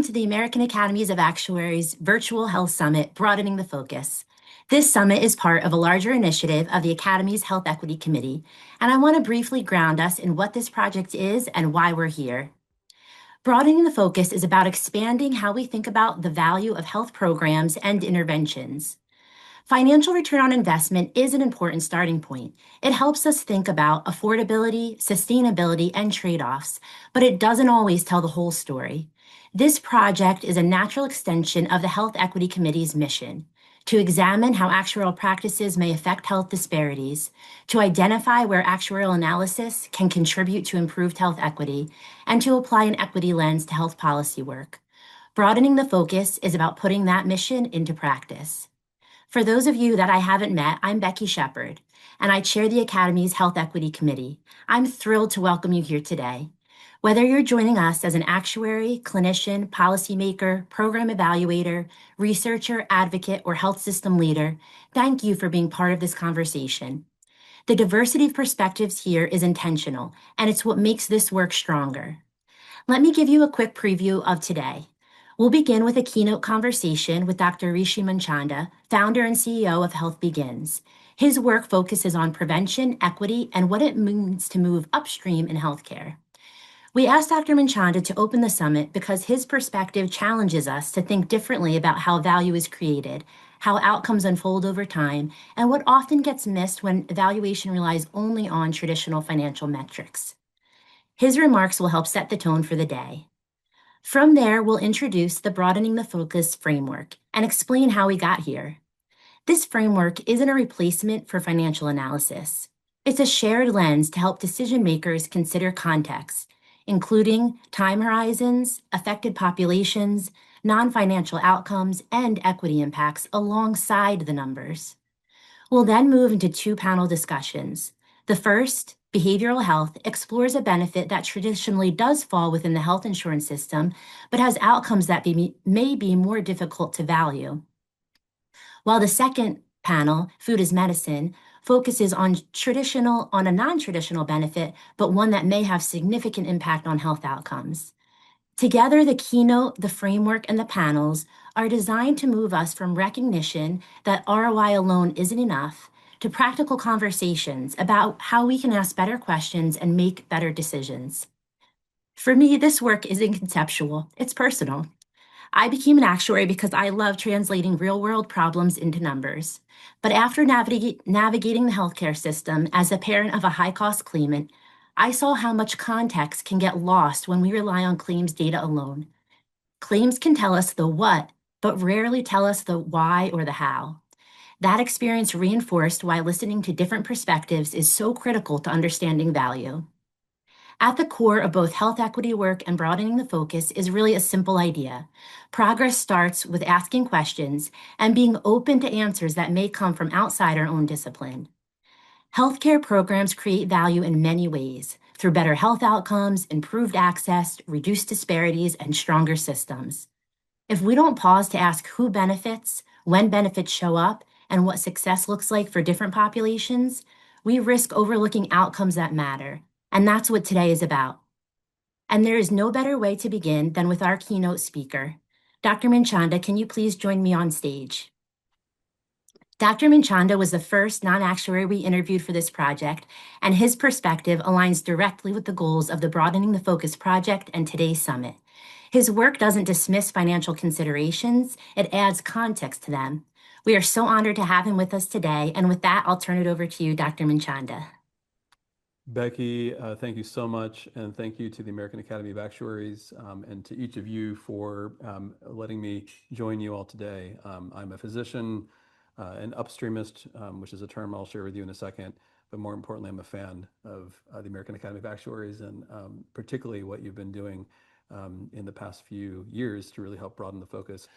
Welcome to the American Academies of Actuaries Virtual Health Summit, Broadening the Focus. This summit is part of a larger initiative of the Academy's Health Equity Committee, and I want to briefly ground us in what this project is and why we're here. Broadening the Focus is about expanding how we think about the value of health programs and interventions. Financial return on investment is an important starting point. It helps us think about affordability, sustainability, and trade-offs, but it doesn't always tell the whole story. This project is a natural extension of the Health Equity Committee's mission to examine how actuarial practices may affect health disparities, to identify where actuarial analysis can contribute to improved health equity, and to apply an equity lens to health policy work. Broadening the Focus is about putting that mission into practice. For those of you that I haven't met, I'm Becky Shepard, and I chair the Academy's Health Equity Committee. I'm thrilled to welcome you here today. Whether you're joining us as an actuary, clinician, policymaker, program evaluator, researcher, advocate, or health system leader, thank you for being part of this conversation. The diversity of perspectives here is intentional, and it's what makes this work stronger. Let me give you a quick preview of today. We'll begin with a keynote conversation with Dr. Rishi Manchanda, founder and CEO of HealthBegins. His work focuses on prevention, equity, and what it means to move upstream in healthcare. We asked Dr. Manchanda to open the summit because his perspective challenges us to think differently about how value is created, how outcomes unfold over time, and what often gets missed when evaluation relies only on traditional financial metrics. His remarks will help set the tone for the day. From there, we'll introduce the Broadening the Focus framework and explain how we got here. This framework isn't a replacement for financial analysis. It's a shared lens to help decision makers consider context, including time horizons, affected populations, non-financial outcomes, and equity impacts alongside the numbers. We'll then move into two panel discussions. The first, behavioral health, explores a benefit that traditionally does fall within the health insurance system, but has outcomes that may be more difficult to value. While the second panel, food is medicine, focuses on a non-traditional benefit, but one that may have significant impact on health outcomes. Together, the keynote, the framework, and the panels are designed to move us from recognition that ROI alone isn't enough to practical conversations about how we can ask better questions and make better decisions. For me, this work isn't conceptual, it's personal. I became an actuary because I love translating real-world problems into numbers. But after navigating the healthcare system as a parent of a high-cost claimant, I saw how much context can get lost when we rely on claims data alone. Claims can tell us the what, but rarely tell us the why or the how. That experience reinforced why listening to different perspectives is so critical to understanding value. At the core of both health equity work and broadening the focus is really a simple idea. Progress starts with asking questions and being open to answers that may come from outside our own discipline. Healthcare programs create value in many ways, through better health outcomes, improved access, reduced disparities, and stronger systems. If we don't pause to ask who benefits, when benefits show up, and what success looks like for different populations, we risk overlooking outcomes that matter. And that's what today is about. And there is no better way to begin than with our keynote speaker. Dr. Manchanda, can you please join me on stage? Dr. Manchanda was the first non-actuary we interviewed for this project, and his perspective aligns directly with the goals of the Broadening the Focus project and today's summit. His work doesn't dismiss financial considerations, it adds context to them. We are so honored to have him with us today, and with that, I'll turn it over to you, Dr. Manchanda. Becky, thank you so much, and thank you to the American Academy of Actuaries and to each of you for letting me join you all today. I'm a physician, an upstreamist, which is a term I'll share with you in a second, but more importantly, I'm a fan of the American Academy of Actuaries and particularly what you've been doing in the past few years to really help broaden the focus.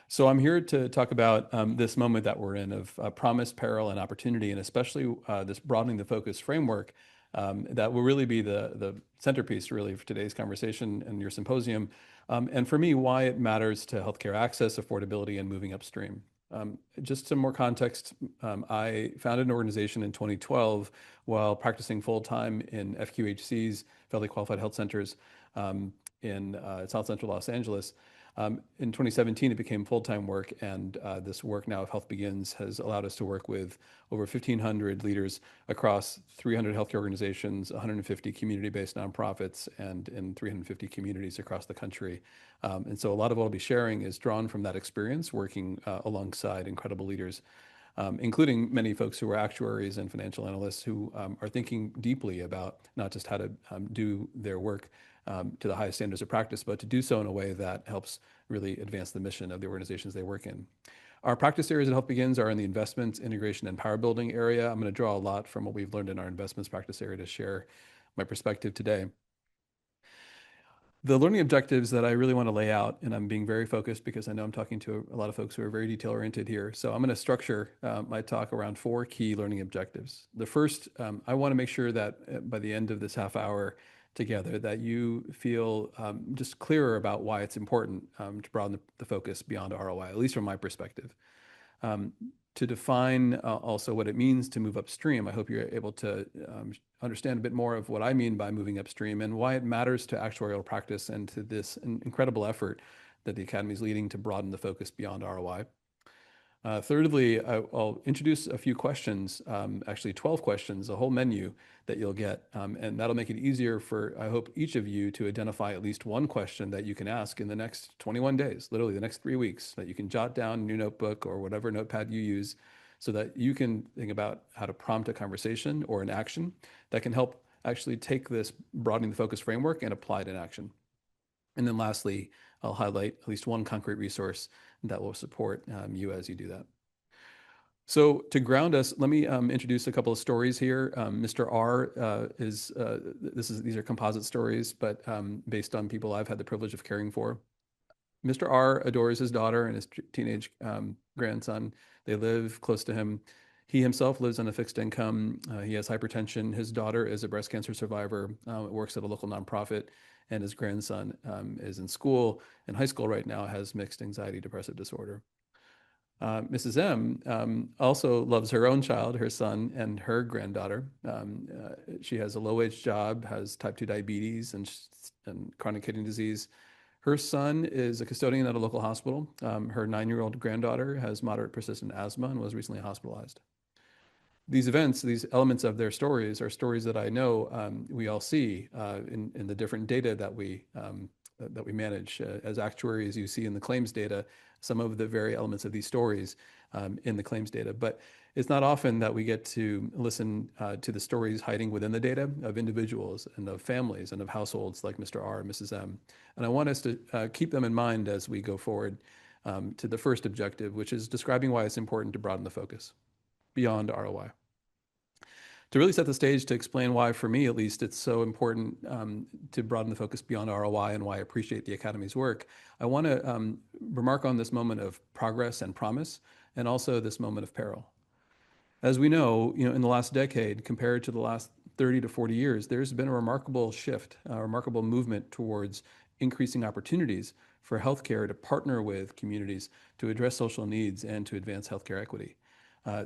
So I'm here to talk about this moment that we're in of promise, peril, and opportunity, and especially this broadening the focus framework that will really be the centerpiece really for today's conversation and your symposium. And for me, why it matters to healthcare access, affordability, and moving upstream. Just some more context, I founded an organization in 2012 while practicing full-time in FQHCs, Federally Qualified Health Centers in South Central Los Angeles. In 2017, it became full-time work, and this work now of Health Begins has allowed us to work with over 1,500 leaders across 300 healthcare organizations, 150 community-based nonprofits, and in 350 communities across the country. And so a lot of what I'll be sharing is drawn from that experience, working alongside incredible leaders, including many folks who are actuaries and financial analysts who are thinking deeply about not just how to do their work to the highest standards of practice, but to do so in a way that helps really advance the mission of the organizations they work in. Our practice areas at Health Begins are in the investments, integration, and power building area. I'm going to draw a lot from what we've learned in our investments practice area to share my perspective today. The learning objectives that I really want to lay out, and I'm being very focused because I know I'm talking to a lot of folks who are very detail oriented here. So I'm going to structure my talk around 4 key learning objectives. The first, I want to make sure that by the end of this half hour together, that you feel just clearer about why it's important to broaden the focus beyond ROI, at least from my perspective. To define also what it means to move upstream, I hope you're able to understand a bit more of what I mean by moving upstream and why it matters to actuarial practice and to this incredible effort that the Academy is leading to broaden the focus beyond ROI. Thirdly, I'll introduce a few questions, actually 12 questions, a whole menu that you'll get, and that'll make it easier for, I hope, each of you to identify at least one question that you can ask in the next 21 days, literally the next 3 weeks, that you can jot down in your notebook or whatever notepad you use so that you can think about how to prompt a conversation or an action that can help actually take this broadening the focus framework and apply it in action. And then lastly, I'll highlight at least one concrete resource that will support you as you do that. So to ground us, let me introduce a couple of stories here. Mr. R these are composite stories, but based on people I've had the privilege of caring for. Mr. R adores his daughter and his teenage grandson. They live close to him. He himself lives on a fixed income. He has hypertension. His daughter is a breast cancer survivor, works at a local nonprofit, and his grandson is in school, in high school right now, has mixed anxiety depressive disorder. Mrs. M also loves her own child, her son, and her granddaughter. She has a low-wage job, has type 2 diabetes and chronic kidney disease. Her son is a custodian at a local hospital. Her 9-year-old granddaughter has moderate persistent asthma and was recently hospitalized. These events, these elements of their stories are stories that I know we all see in the different data that we manage. As actuaries, you see in the claims data some of the very elements of these stories in the claims data. But it's not often that we get to listen to the stories hiding within the data of individuals and of families and of households like Mr. R and Mrs. M. And I want us to keep them in mind as we go forward to the first objective, which is describing why it's important to broaden the focus beyond ROI. To really set the stage to explain why, for me at least, it's so important to broaden the focus beyond ROI and why I appreciate the Academy's work, I want to remark on this moment of progress and promise, and also this moment of peril. As we know, in the last decade, compared to the last 30 to 40 years, there's been a remarkable shift, a remarkable movement towards increasing opportunities for healthcare to partner with communities to address social needs and to advance healthcare equity.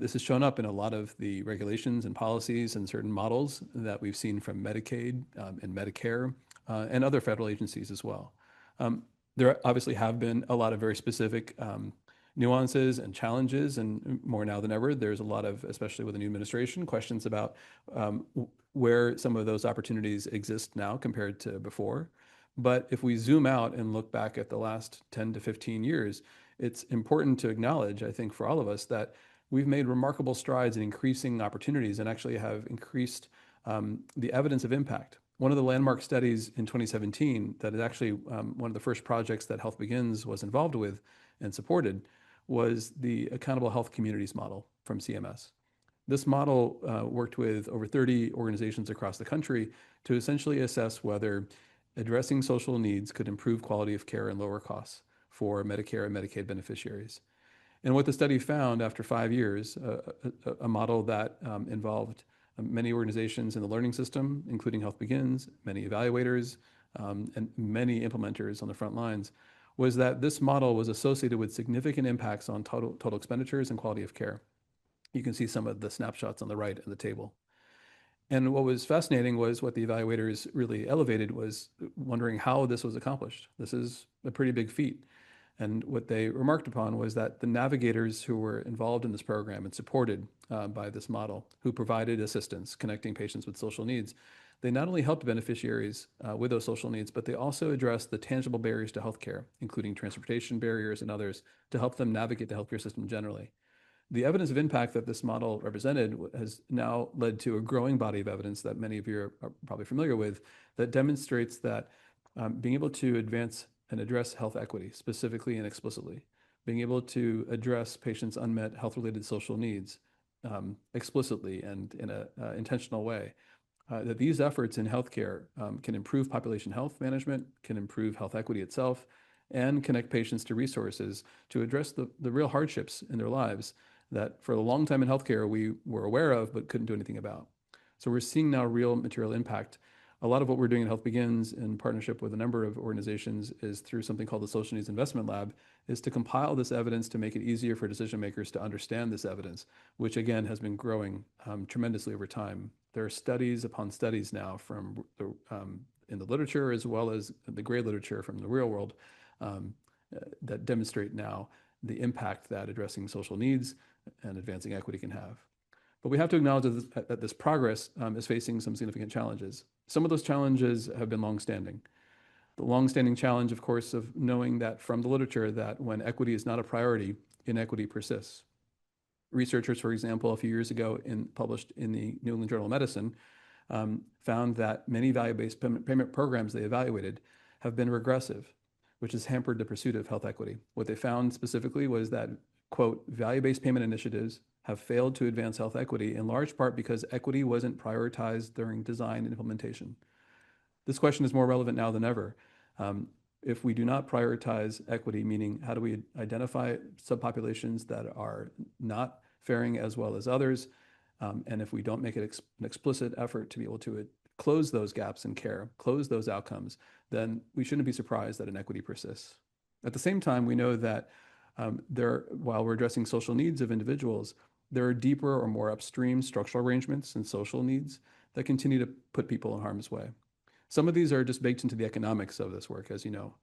This has shown up in a lot of the regulations and policies and certain models that we've seen from Medicaid and Medicare and other federal agencies as well. There obviously have been a lot of very specific nuances and challenges, and more now than ever, there's a lot of, especially with the new administration, questions about where some of those opportunities exist now compared to before. But if we zoom out and look back at the last 10 to 15 years, it's important to acknowledge, I think, for all of us, that we've made remarkable strides in increasing opportunities and actually have increased the evidence of impact. One of the landmark studies in 2017 that is actually one of the first projects that Health Begins was involved with and supported was the Accountable Health Communities model from CMS. This model worked with over 30 organizations across the country to essentially assess whether addressing social needs could improve quality of care and lower costs for Medicare and Medicaid beneficiaries. And what the study found after 5 years, a model that involved many organizations in the learning system, including Health Begins, many evaluators, and many implementers on the front lines, was that this model was associated with significant impacts on total expenditures and quality of care. You can see some of the snapshots on the right in the table. And what was fascinating was what the evaluators really elevated was wondering how this was accomplished. This is a pretty big feat. And what they remarked upon was that the navigators who were involved in this program and supported by this model, who provided assistance connecting patients with social needs, they not only helped beneficiaries with those social needs, but they also addressed the tangible barriers to healthcare, including transportation barriers and others, to help them navigate the healthcare system generally. The evidence of impact that this model represented has now led to a growing body of evidence that many of you are probably familiar with that demonstrates that being able to advance and address health equity specifically and explicitly, being able to address patients' unmet health-related social needs explicitly and in an intentional way, that these efforts in healthcare can improve population health management, can improve health equity itself, and connect patients to resources to address the real hardships in their lives that for a long time in healthcare we were aware of but couldn't do anything about. So we're seeing now real material impact. A lot of what we're doing at HealthBegins in partnership with a number of organizations is through something called the Social Needs Investment Lab, is to compile this evidence to make it easier for decision makers to understand this evidence, which again has been growing tremendously over time. There are studies upon studies now from in the literature as well as the gray literature from the real world that demonstrate now the impact that addressing social needs and advancing equity can have. But we have to acknowledge that this progress is facing some significant challenges. Some of those challenges have been longstanding. The longstanding challenge, of course, of knowing that from the literature that when equity is not a priority, inequity persists. Researchers, for example, a few years ago published in the New England Journal of Medicine, found that many value-based payment programs they evaluated have been regressive, which has hampered the pursuit of health equity. What they found specifically was that, quote, value-based payment initiatives have failed to advance health equity in large part because equity wasn't prioritized during design and implementation. This question is more relevant now than ever. If we do not prioritize equity, meaning how do we identify subpopulations that are not faring as well as others, and if we don't make it an explicit effort to be able to close those gaps in care, close those outcomes, then we shouldn't be surprised that inequity persists. At the same time, we know that while we're addressing social needs of individuals, there are deeper or more upstream structural arrangements and social needs that continue to put people in harm's way. Some of these are just baked into the economics of this work, as you know.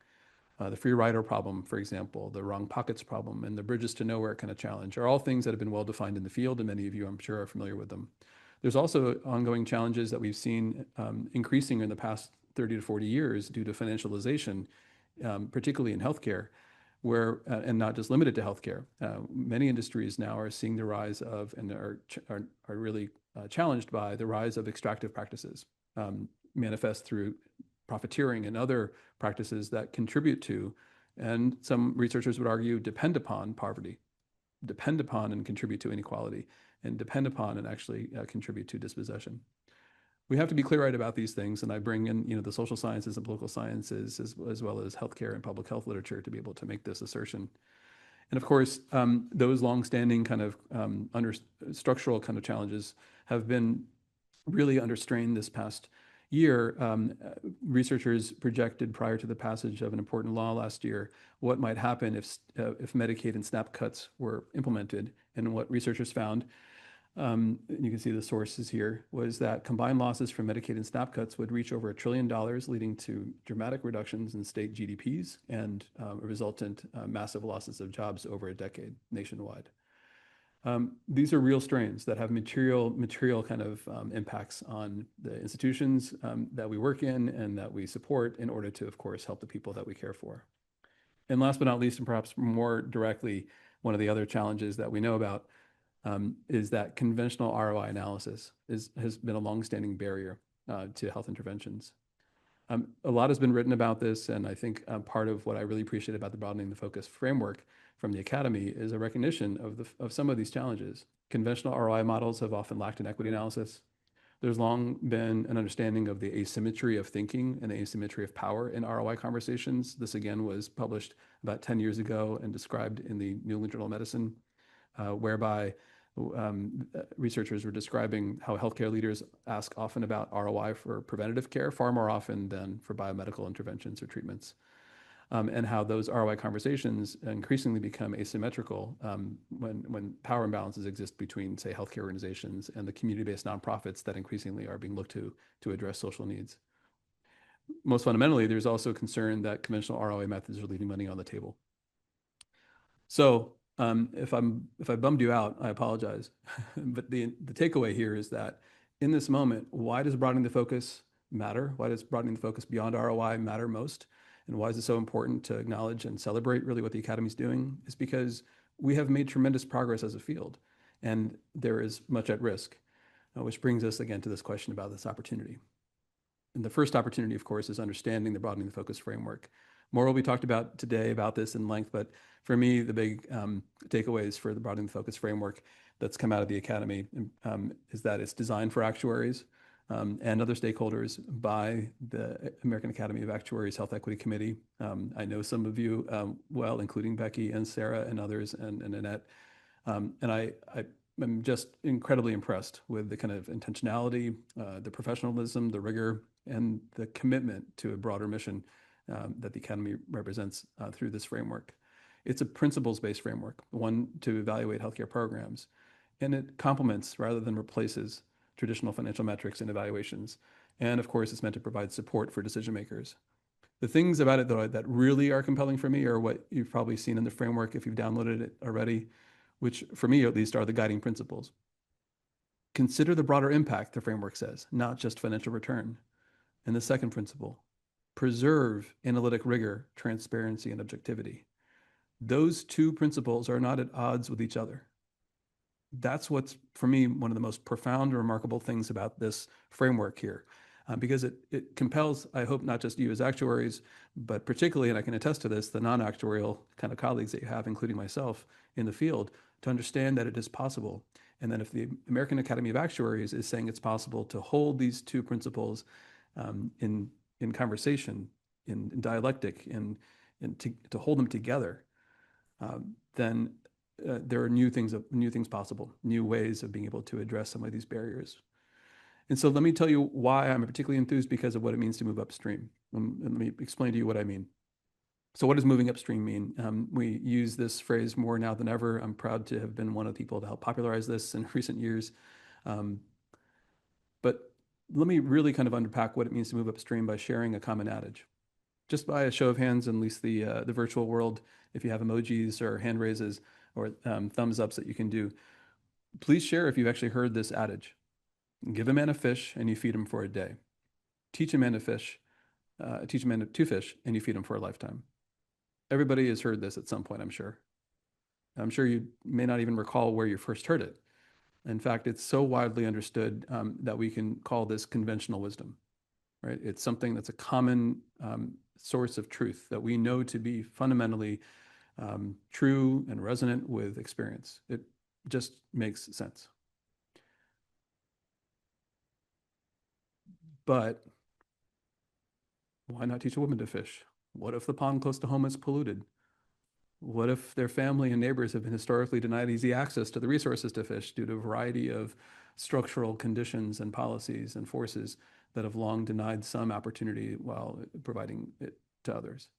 The free rider problem, for example, the wrong pockets problem, and the bridges to nowhere kind of challenge are all things that have been well defined in the field, and many of you, I'm sure, are familiar with them. There's also ongoing challenges that we've seen increasing in the past 30 to 40 years due to financialization, particularly in healthcare, and not just limited to healthcare. Many industries now are seeing the rise of and are really challenged by the rise of extractive practices, manifest through profiteering and other practices that contribute to, and some researchers would argue, depend upon poverty, depend upon and contribute to inequality, and depend upon and actually contribute to dispossession. We have to be clear-eyed about these things, and I bring in the social sciences and political sciences as well as healthcare and public health literature to be able to make this assertion. And of course, those longstanding kind of structural kind of challenges have been really under strain this past year. Researchers projected prior to the passage of an important law last year what might happen if Medicaid and SNAP cuts were implemented. And what researchers found, you can see the sources here, was that combined losses from Medicaid and SNAP cuts would reach over $1 trillion, leading to dramatic reductions in state GDPs and resultant massive losses of jobs over a decade nationwide. These are real strains that have material kind of impacts on the institutions that we work in and that we support in order to, of course, help the people that we care for. And last but not least, and perhaps more directly, one of the other challenges that we know about is that conventional ROI analysis has been a longstanding barrier to health interventions. A lot has been written about this, and I think part of what I really appreciate about the Broadening the Focus framework from the Academy is a recognition of some of these challenges. Conventional ROI models have often lacked an equity analysis. There's long been an understanding of the asymmetry of thinking and the asymmetry of power in ROI conversations. This again was published about 10 years ago and described in the New England Journal of Medicine, whereby researchers were describing how healthcare leaders ask often about ROI for preventative care, far more often than for biomedical interventions or treatments, and how those ROI conversations increasingly become asymmetrical when power imbalances exist between, say, healthcare organizations and the community-based nonprofits that increasingly are being looked to address social needs. Most fundamentally, there's also concern that conventional ROI methods are leaving money on the table. So if I bummed you out, I apologize. But the takeaway here is that in this moment, why does broadening the focus matter? Why does broadening the focus beyond ROI matter most? And why is it so important to acknowledge and celebrate really what the Academy is doing? Is because we have made tremendous progress as a field, and there is much at risk, which brings us again to this question about this opportunity. And the first opportunity, of course, is understanding the broadening the focus framework. More will be talked about today about this in length, but for me, the big takeaways for the broadening the focus framework that's come out of the Academy is that it's designed for actuaries and other stakeholders by the American Academy of Actuaries Health Equity Committee. I know some of you well, including Becky and Sarah and others and Annette. And I'm just incredibly impressed with the kind of intentionality, the professionalism, the rigor, and the commitment to a broader mission that the Academy represents through this framework. It's a principles-based framework, one to evaluate healthcare programs, and it complements rather than replaces traditional financial metrics and evaluations. And of course, it's meant to provide support for decision makers. The things about it, though, that really are compelling for me are what you've probably seen in the framework if you've downloaded it already, which for me at least are the guiding principles. Consider the broader impact, the framework says, not just financial return. And the second principle, preserve analytic rigor, transparency, and objectivity. Those two principles are not at odds with each other. That's what's, for me, one of the most profound and remarkable things about this framework here, because it compels, I hope, not just you as actuaries, but particularly, and I can attest to this, the non-actuarial kind of colleagues that you have, including myself in the field, to understand that it is possible. And then if the American Academy of Actuaries is saying it's possible to hold these two principles in conversation, in dialectic, and to hold them together, then there are new things possible, new ways of being able to address some of these barriers. And so let me tell you why I'm particularly enthused because of what it means to move upstream. And let me explain to you what I mean. So what does moving upstream mean? We use this phrase more now than ever. I'm proud to have been one of the people to help popularize this in recent years. But let me really kind of unpack what it means to move upstream by sharing a common adage. Just by a show of hands, at least the virtual world, if you have emojis or hand raises or thumbs ups that you can do, please share if you've actually heard this adage. Give a man a fish and you feed him for a day. Teach a man to fish, and you feed him for a lifetime. Everybody has heard this at some point, I'm sure. I'm sure you may not even recall where you first heard it. In fact, it's so widely understood that we can call this conventional wisdom, right? It's something that's a common source of truth that we know to be fundamentally true and resonant with experience. It just makes sense. But why not teach a woman to fish? What if the pond close to home is polluted? What if their family and neighbors have been historically denied easy access to the resources to fish due to a variety of structural conditions and policies and forces that have long denied some opportunity while providing it to others?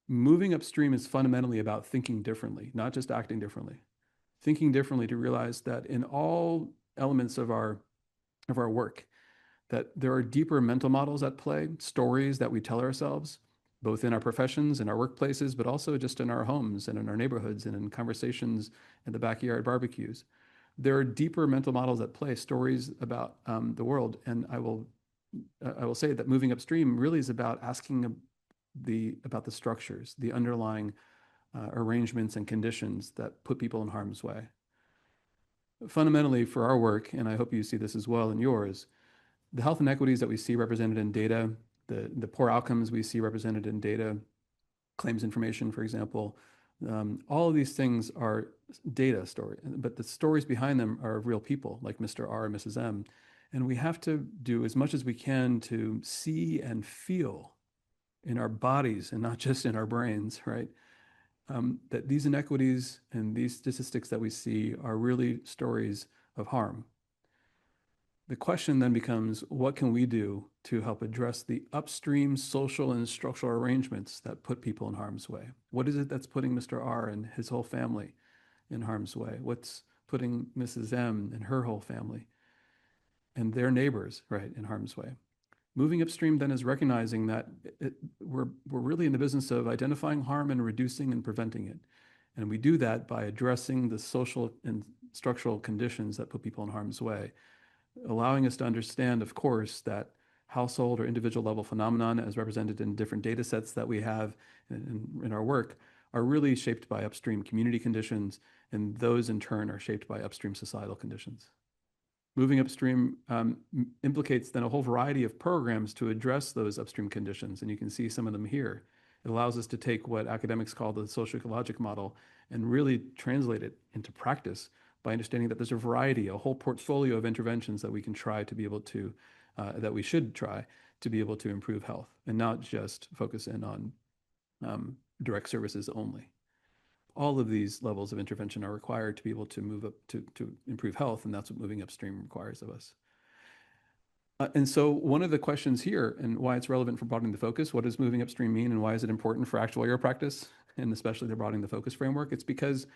Moving upstream is fundamentally about thinking differently, not just acting differently. Thinking differently to realize that in all elements of our work, that there are deeper mental models at play, stories that we tell ourselves, both in our professions, in our workplaces, but also just in our homes and in our neighborhoods and in conversations in the backyard barbecues. There are deeper mental models at play, stories about the world. And I will say that moving upstream really is about asking about the structures, the underlying arrangements and conditions that put people in harm's way. Fundamentally, for our work, and I hope you see this as well in yours, the health inequities that we see represented in data, the poor outcomes we see represented in data, claims information, for example, all of these things are data story, but the stories behind them are of real people like Mr. R and Mrs. M. And we have to do as much as we can to see and feel in our bodies and not just in our brains, right? That these inequities and these statistics that we see are really stories of harm. The question then becomes, what can we do to help address the upstream social and structural arrangements that put people in harm's way? What is it that's putting Mr. R and his whole family in harm's way? What's putting Mrs. M and her whole family and their neighbors, right, in harm's way? Moving upstream then is recognizing that we're really in the business of identifying harm and reducing and preventing it. And we do that by addressing the social and structural conditions that put people in harm's way, allowing us to understand, of course, that household or individual level phenomenon as represented in different data sets that we have in our work are really shaped by upstream community conditions, and those in turn are shaped by upstream societal conditions. Moving upstream implicates then a whole variety of programs to address those upstream conditions, and you can see some of them here. It allows us to take what academics call the socio-ecologic model and really translate it into practice by understanding that there's a variety, a whole portfolio of interventions that we can try to be able to, that we should try to be able to improve health and not just focus in on direct services only. All of these levels of intervention are required to be able to move up to improve health, and that's what moving upstream requires of us. And so one of the questions here and why it's relevant for broadening the focus, what does moving upstream mean and why is it important for actuarial practice, and especially the broadening the focus framework? It's because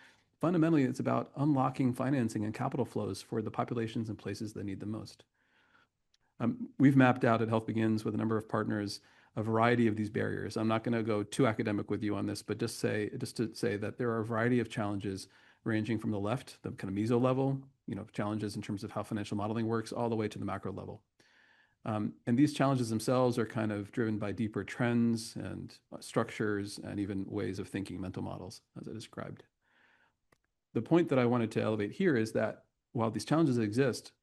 fundamentally it's about unlocking financing and capital flows for the populations and places that need them most. We've mapped out at HealthBegins with a number of partners a variety of these barriers. I'm not going to go too academic with you on this, but just to say that there are a variety of challenges ranging from the left, the kind of meso level, challenges in terms of how financial modeling works, all the way to the macro level. And these challenges themselves are kind of driven by deeper trends and structures and even ways of thinking, mental models, as I described. The point that I wanted to elevate here is that while these challenges exist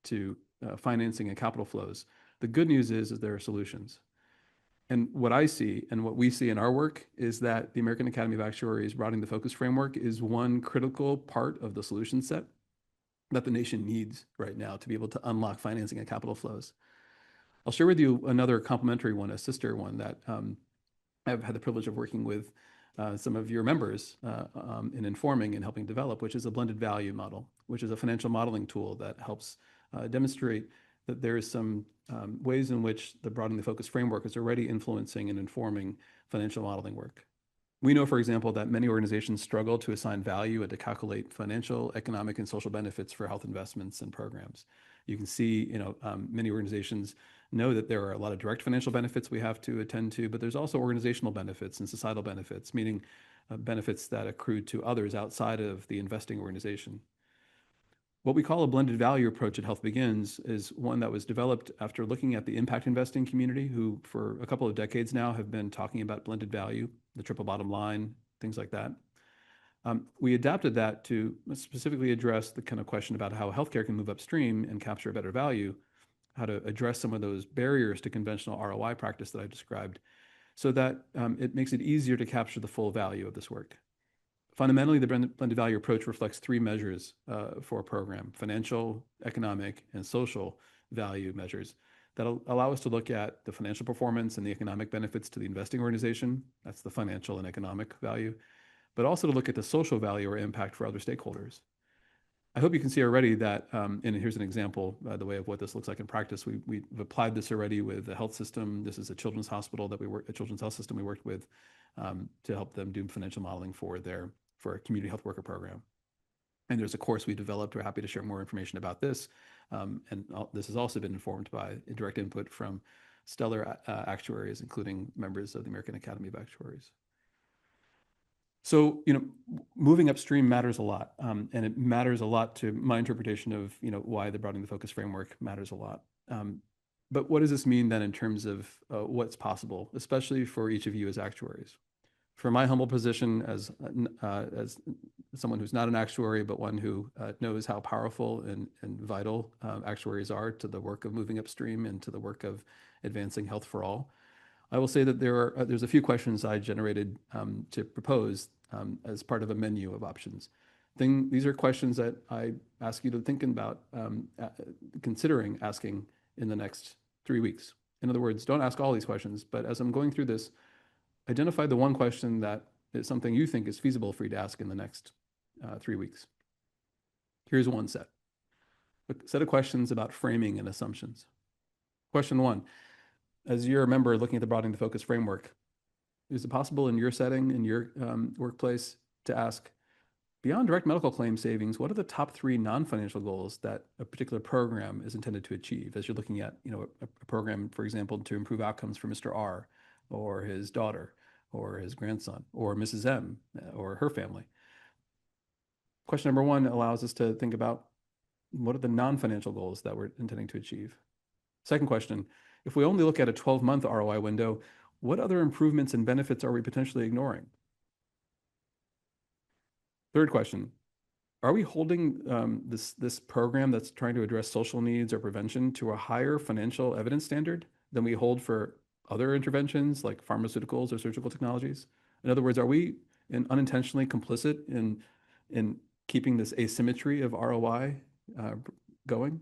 to financing and capital flows, the good news is there are solutions. And what I see and what we see in our work is that the American Academy of Actuaries Broadening the Focus framework is one critical part of the solution set that the nation needs right now to be able to unlock financing and capital flows. I'll share with you another complementary one, a sister one that I've had the privilege of working with some of your members in informing and helping develop, which is a blended value model, which is a financial modeling tool that helps demonstrate that there is some ways in which the Broadening the Focus framework is already influencing and informing financial modeling work. We know, for example, that many organizations struggle to assign value and to calculate financial, economic, and social benefits for health investments and programs. You can see, many organizations know that there are a lot of direct financial benefits we have to attend to, but there's also organizational benefits and societal benefits, meaning benefits that accrue to others outside of the investing organization. What we call a blended value approach at HealthBegins is one that was developed after looking at the impact investing community, who for a couple of decades now have been talking about blended value, the triple bottom line, things like that. We adapted that to specifically address the kind of question about how healthcare can move upstream and capture a better value, how to address some of those barriers to conventional ROI practice that I described, so that it makes it easier to capture the full value of this work. Fundamentally, the blended value approach reflects three measures for a program: financial, economic, and social value measures that allow us to look at the financial performance and the economic benefits to the investing organization. That's the financial and economic value, but also to look at the social value or impact for other stakeholders. I hope you can see already that, and here's an example, by the way, of what this looks like in practice. We've applied this already with the health system. This is a children's hospital that a children's health system we worked with to help them do financial modeling for a community health worker program. And there's a course we developed. We're happy to share more information about this. This has also been informed by direct input from stellar actuaries, including members of the American Academy of Actuaries. So, moving upstream matters a lot, and it matters a lot to my interpretation of, why the Broadening the Focus framework matters a lot. But what does this mean then in terms of what's possible, especially for each of you as actuaries? From my humble position as someone who's not an actuary, but one who knows how powerful and vital actuaries are to the work of moving upstream and to the work of advancing health for all, I will say that there's a few questions I generated to propose as part of a menu of options. These are questions that I ask you to think about considering asking in the next 3 weeks. In other words, don't ask all these questions, but as I'm going through this, identify the one question that is something you think is feasible for you to ask in the next 3 weeks. Here's one set. A set of questions about framing and assumptions. Question one: as you're a member looking at the Broadening the Focus framework, is it possible in your setting, in your workplace, to ask, beyond direct medical claim savings, what are the top 3 non-financial goals that a particular program is intended to achieve? As you're looking at, a program, for example, to improve outcomes for Mr. R, or his daughter, or his grandson, or Mrs. M, or her family. Question number one allows us to think about what are the non-financial goals that we're intending to achieve. Second question, if we only look at a 12-month ROI window, what other improvements and benefits are we potentially ignoring? Third question, are we holding this program that's trying to address social needs or prevention to a higher financial evidence standard than we hold for other interventions like pharmaceuticals or surgical technologies? In other words, are we unintentionally complicit in keeping this asymmetry of ROI going?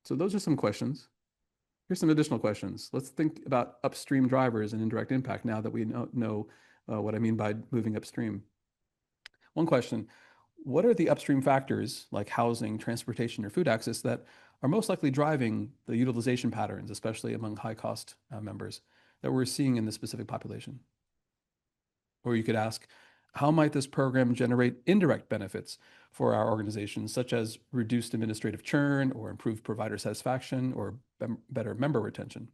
So those are some questions. Here's some additional questions. Let's think about upstream drivers and indirect impact now that we know what I mean by moving upstream. One question, what are the upstream factors like housing, transportation, or food access that are most likely driving the utilization patterns, especially among high-cost members that we're seeing in this specific population? Or you could ask, how might this program generate indirect benefits for our organizations, such as reduced administrative churn or improved provider satisfaction or better member retention?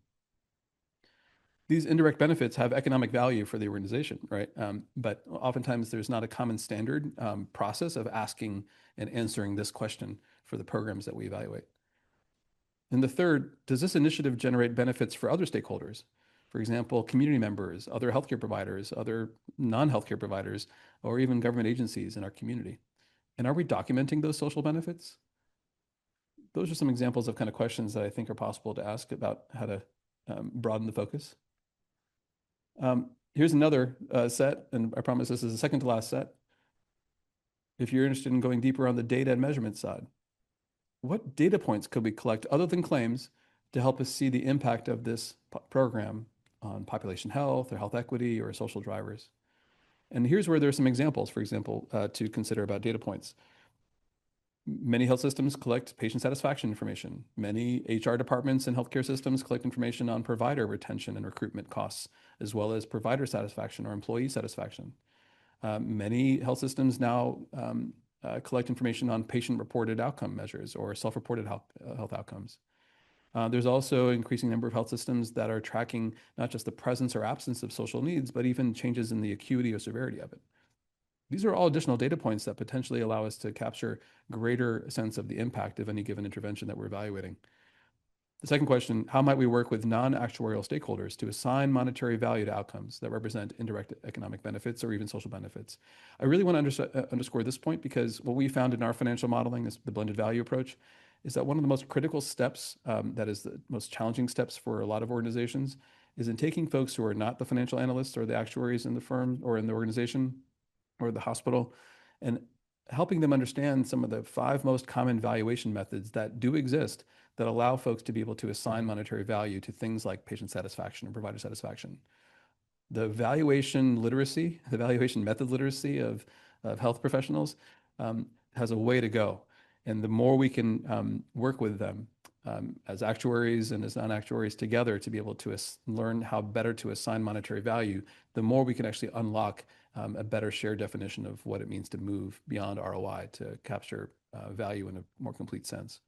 These indirect benefits have economic value for the organization, right? But oftentimes there's not a common standard process of asking and answering this question for the programs that we evaluate. And the third, does this initiative generate benefits for other stakeholders? For example, community members, other healthcare providers, other non-healthcare providers, or even government agencies in our community? And are we documenting those social benefits? Those are some examples of kind of questions that I think are possible to ask about how to broaden the focus. Here's another set, and I promise this is the second to last set. If you're interested in going deeper on the data and measurement side, what data points could we collect other than claims to help us see the impact of this program on population health or health equity or social drivers? And here's where there's some examples, for example, to consider about data points. Many health systems collect patient satisfaction information. Many HR departments and healthcare systems collect information on provider retention and recruitment costs, as well as provider satisfaction or employee satisfaction. Many health systems now collect information on patient-reported outcome measures or self-reported health outcomes. There's also an increasing number of health systems that are tracking not just the presence or absence of social needs, but even changes in the acuity or severity of it. These are all additional data points that potentially allow us to capture greater sense of the impact of any given intervention that we're evaluating. The second question, how might we work with non-actuarial stakeholders to assign monetary value to outcomes that represent indirect economic benefits or even social benefits? I really want to underscore this point because what we found in our financial modeling is the blended value approach is that one of the most critical steps, that is the most challenging steps for a lot of organizations, is in taking folks who are not the financial analysts or the actuaries in the firm or in the organization or the hospital and helping them understand some of the 5 most common valuation methods that do exist that allow folks to be able to assign monetary value to things like patient satisfaction and provider satisfaction. The valuation literacy, the valuation method literacy of health professionals has a way to go. And the more we can work with them as actuaries and as non-actuaries together to be able to learn how better to assign monetary value, the more we can actually unlock a better shared definition of what it means to move beyond ROI to capture value in a more complete sense.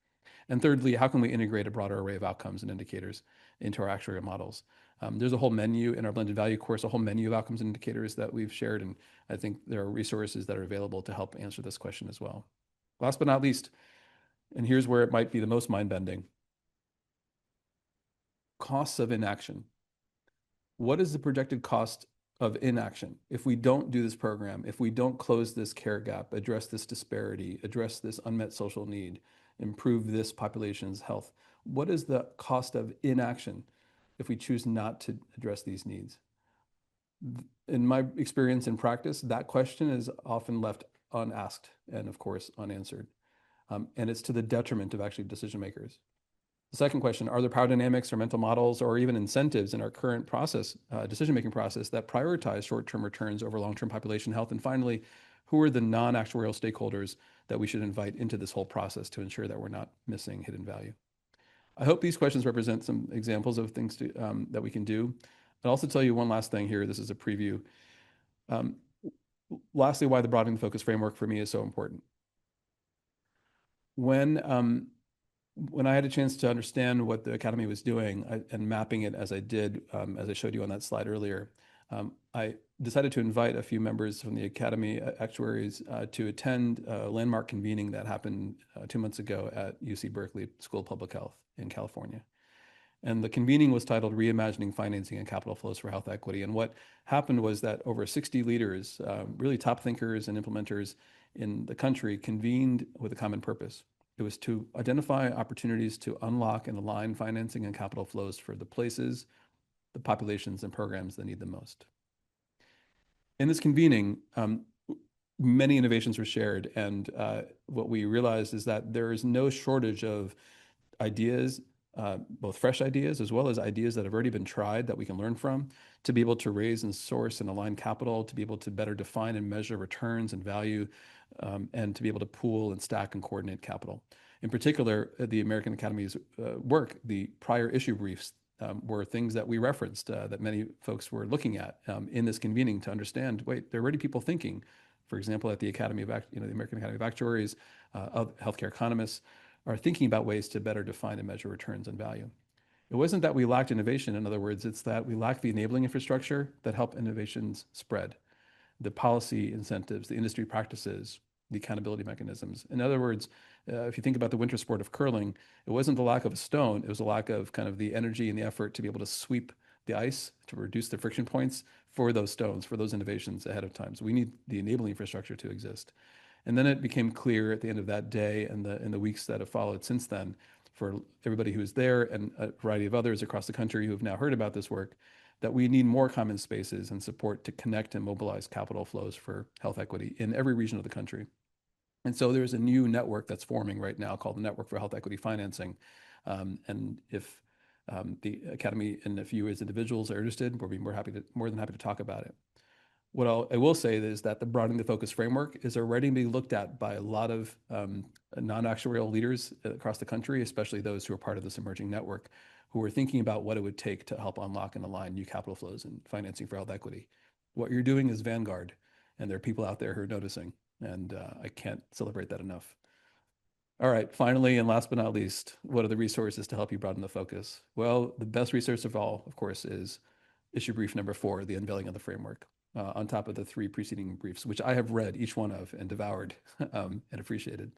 And thirdly, how can we integrate a broader array of outcomes and indicators into our actuarial models? There's a whole menu in our blended value course, a whole menu of outcomes and indicators that we've shared, and I think there are resources that are available to help answer this question as well. Last but not least, and here's where it might be the most mind-bending, costs of inaction. What is the projected cost of inaction if we don't do this program, if we don't close this care gap, address this disparity, address this unmet social need, improve this population's health? What is the cost of inaction if we choose not to address these needs? In my experience in practice, that question is often left unasked and, of course, unanswered. And it's to the detriment of actually decision makers. The second question, are there power dynamics or mental models or even incentives in our current process, decision-making process that prioritize short-term returns over long-term population health? And finally, who are the non-actuarial stakeholders that we should invite into this whole process to ensure that we're not missing hidden value? I hope these questions represent some examples of things that we can do. I'll also tell you one last thing here. This is a preview. Lastly, why the broadening the focus framework for me is so important. When I had a chance to understand what the Academy was doing and mapping it as I did, as I showed you on that slide earlier, I decided to invite a few members from the Academy Actuaries to attend a landmark convening that happened 2 months ago at UC Berkeley School of Public Health in California. And the convening was titled Reimagining Financing and Capital Flows for Health Equity. And what happened was that over 60 leaders, really top thinkers and implementers in the country, convened with a common purpose. It was to identify opportunities to unlock and align financing and capital flows for the places, the populations, and programs that need them most. In this convening, many innovations were shared. And what we realized is that there is no shortage of ideas, both fresh ideas as well as ideas that have already been tried that we can learn from, to be able to raise and source and align capital, to be able to better define and measure returns and value, and to be able to pool and stack and coordinate capital. In particular, the American Academy's work, the prior issue briefs, were things that we referenced that many folks were looking at in this convening to understand, wait, there are already people thinking, for example, at the Academy of, the American Academy of Actuaries, of healthcare economists, are thinking about ways to better define and measure returns and value. It wasn't that we lacked innovation. In other words, it's that we lacked the enabling infrastructure that help innovations spread, the policy incentives, the industry practices, the accountability mechanisms. In other words, if you think about the winter sport of curling, it wasn't the lack of a stone, it was a lack of kind of the energy and the effort to be able to sweep the ice to reduce the friction points for those stones, for those innovations ahead of time. So we need the enabling infrastructure to exist. And then it became clear at the end of that day and the weeks that have followed since then, for everybody who was there and a variety of others across the country who have now heard about this work, that we need more common spaces and support to connect and mobilize capital flows for health equity in every region of the country. And so there's a new network that's forming right now called the Network for Health Equity Financing. And if the Academy and if you as individuals are interested, we'll be more than happy to talk about it. What I will say is that the Broadening the Focus framework is already being looked at by a lot of non-actuarial leaders across the country, especially those who are part of this emerging network, who are thinking about what it would take to help unlock and align new capital flows and financing for health equity. What you're doing is vanguard, and there are people out there who are noticing, and I can't celebrate that enough. All right, finally, and last but not least, what are the resources to help you broaden the focus? Well, the best resource of all, of course, is issue brief number 4, the unveiling of the framework. On top of the 3 preceding briefs, which I have read each one of and devoured and appreciated.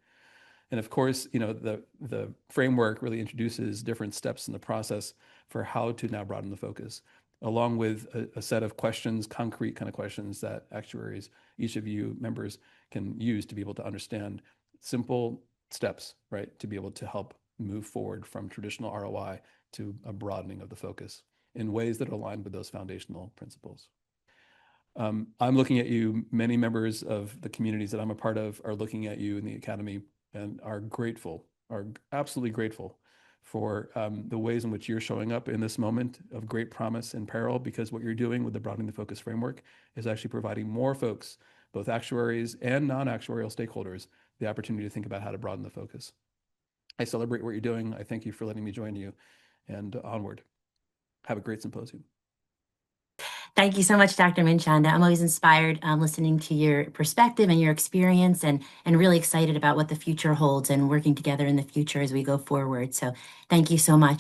And of course, the framework really introduces different steps in the process for how to now broaden the focus, along with a set of questions, concrete kind of questions that actuaries, each of you members, can use to be able to understand simple steps, right, to be able to help move forward from traditional ROI to a broadening of the focus in ways that are aligned with those foundational principles. I'm looking at you. Many members of the communities that I'm a part of are looking at you in the Academy and are absolutely grateful for the ways in which you're showing up in this moment of great promise and peril, because what you're doing with the Broadening the Focus framework is actually providing more folks, both actuaries and non-actuarial stakeholders, the opportunity to think about how to broaden the focus. I celebrate what you're doing. I thank you for letting me join you, and onward. Have a great symposium. Thank you so much, Dr. Manchanda. I'm always inspired listening to your perspective and your experience, and really excited about what the future holds and working together in the future as we go forward. So thank you so much.